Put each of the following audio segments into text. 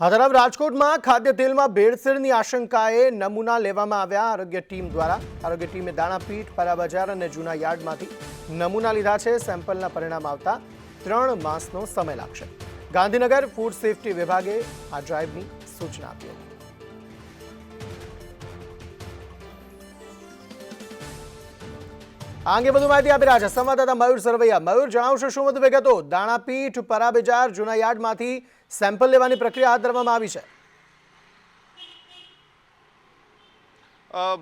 આ તરફ રાજકોટમાં ખાદ્ય તેલમાં ભેળસેળની આશંકાએ નમૂના લેવામાં આવ્યા. આરોગ્ય ટીમ દ્વારા આરોગ્ય ટીમે દાણાપીઠ, પરા બજાર અને જૂના યાર્ડમાંથી નમૂના લીધા છે. સેમ્પલના પરિણામ આવતા 3 માસનો સમય લાગશે. ગાંધીનગર ફૂડ સેફ્ટી વિભાગે આ ડ્રાઈવની સૂચના આપી હતી. આ અંગે વધુ માહિતી આપી રહ્યા છે સંવાદદાતા મયુર સરવૈયા. મયુર, જણાવશો શું વધુ વિગતો? દાણાપીઠ, પરા બજાર, જૂના યાર્ડમાંથી સેમ્પલ લેવાની પ્રક્રિયા હાથ ધરવામાં આવી છે.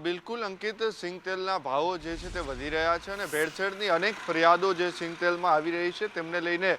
બિલકુલ અંકિત, સિંગ તેલના ભાવો જે છે તે વધી રહ્યા છે અને ભેળસેળની અનેક ફરિયાદો જે સિંગ તેલમાં આવી રહી છે તેમને લઈને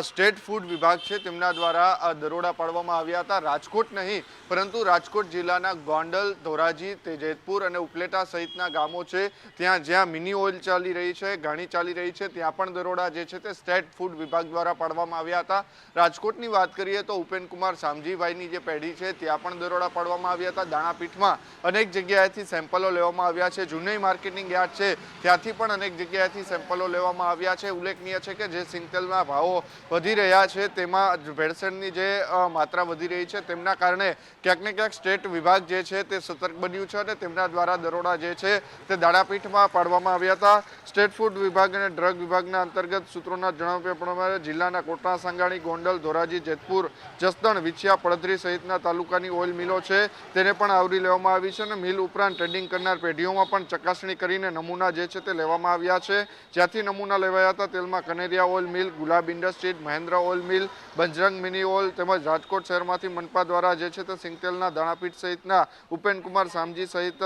સ્ટેટ ફૂડ વિભાગ છે તેમના દ્વારા દરોડા પાડવામાં આવ્યા હતા. રાજકોટ નહીં પરંતુ રાજકોટ જિલ્લાના ગોંડલ, ધોરાજી, જેતપુર અને ઉપલેટા સહિતના ગામો છે ત્યાં જ્યાં મિની ઓઇલ ચાલી રહી છે, ઘાણી ચાલી રહી છે, ત્યાં પણ દરોડા જે છે તે સ્ટેટ ફૂડ વિભાગ દ્વારા પાડવામાં આવ્યા હતા. રાજકોટની વાત કરીએ તો ઉપેનકુમાર શામજીભાઈની જે પેઢી છે ત્યાં પણ દરોડા પાડવામાં આવ્યા હતા. દાણાપીઠમાં અનેક જગ્યાએથી સેમ્પલો લેવામાં આવ્યા છે. જૂની માર્કેટિંગ યાર્ડ છે ત્યાંથી પણ અનેક જગ્યાએથી સેમ્પલો લેવામાં આવ્યા છે. ઉલ્લેખનીય છે કે જે સિંગ તેલના ભાવો વધી રહ્યા છે તેમાં ભેળસેળની જે માત્રા વધી રહી છે તેમના કારણે ક્યાંક ને ક્યાંક સ્ટેટ વિભાગ જે છે તે સતર્ક બન્યું છે અને તેમના દ્વારા દરોડા જે છે તે દાણાપીઠમાં પાડવામાં આવ્યા હતા. સ્ટેટ ફૂડ વિભાગ અને ડ્રગ વિભાગના અંતર્ગત સૂત્રોના જણાવ્યા પ્રમાણે જિલ્લાના કોટડા, સાંગાણી, ગોંડલ, ધોરાજી, જેતપુર, જસદણ, વિછિયા, પડધરી સહિતના તાલુકાની ઓઇલ મિલો છે તેને પણ આવરી લેવામાં આવી છે અને મિલ ઉપરાંત ટ્રેડિંગ કરનાર પેઢીઓમાં પણ ચકાસણી કરીને નમૂના જે છે તે લેવામાં આવ્યા છે. જ્યાંથી નમૂના લેવાયા હતા તેલમાં Kaneria oil mill, Gulab industries, Mahendra oil mill, Bajrang mini oil તેમજ રાજકોટ શહેરમાંથી મનપા દ્વારા જે છે તે સિંગતેલના દાણાપીઠ સહિતના ઉપેનકુમાર શામજી સહિત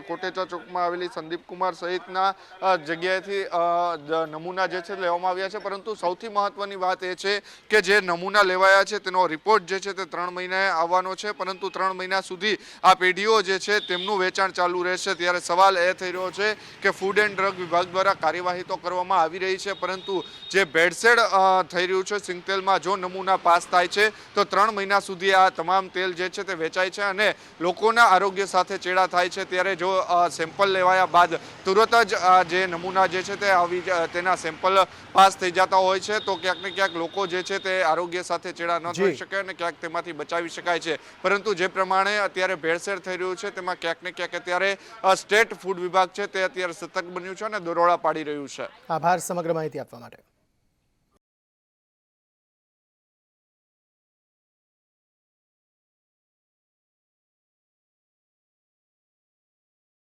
કોટેચા ચોકમાં આવેલી સંદીપ કુમાર સહિતના જગ્યાએથી નમૂના જે છે લેવામાં આવ્યા છે. પરંતુ સૌથી મહત્વની વાત એ છે કે જે નમૂના લેવાયા છે તેનો રિપોર્ટ જે છે તે 3 મહિનાએ આવવાનો છે, પરંતુ 3 મહિના સુધી આ પેઢીઓ જે છે તેમનું વેચાણ ચાલુ રહેશે. ત્યારે સવાલ એ થઈ રહ્યો છે કે ફૂડ એન્ડ ડ્રગ વિભાગ દ્વારા કાર્યવાહી તો કરવામાં આવી રહી છે પરંતુ જે ભેળસેળ થઈ રહ્યું છે સિંગતેલમાં જો નમૂના પાસ થાય છે તો 3 મહિના સુધી આ તમામ તેલ જે છે તે વેચાય છે અને લોકોના આરોગ્ય સાથે ચેડા થાય છે. ત્યારે જો સેમ્પલ લેવાયા બાદ તુરત જ જે નમૂના જે છે તે તેના સેમ્પલ પાસ થઈ જતા હોય છે તો ક્યાંક ને ક્યાંક લોકો જે છે તે આરોગ્ય સાથે ચેડા ન થઈ શકે અને ક્યાંક તેમાંથી બચાવી શકાય છે. પરંતુ જે પ્રમાણે અત્યારે ભેળસેળ થઈ રહ્યું છે તેમાં ક્યાંક ને ક્યાંક અત્યારે સ્ટેટ ફૂડ વિભાગ છે તે અત્યારે સતર્ક બન્યું છે અને દરોડા પાડી રહ્યું છે. આભાર સમગ્ર માહિતી આપવા માટે.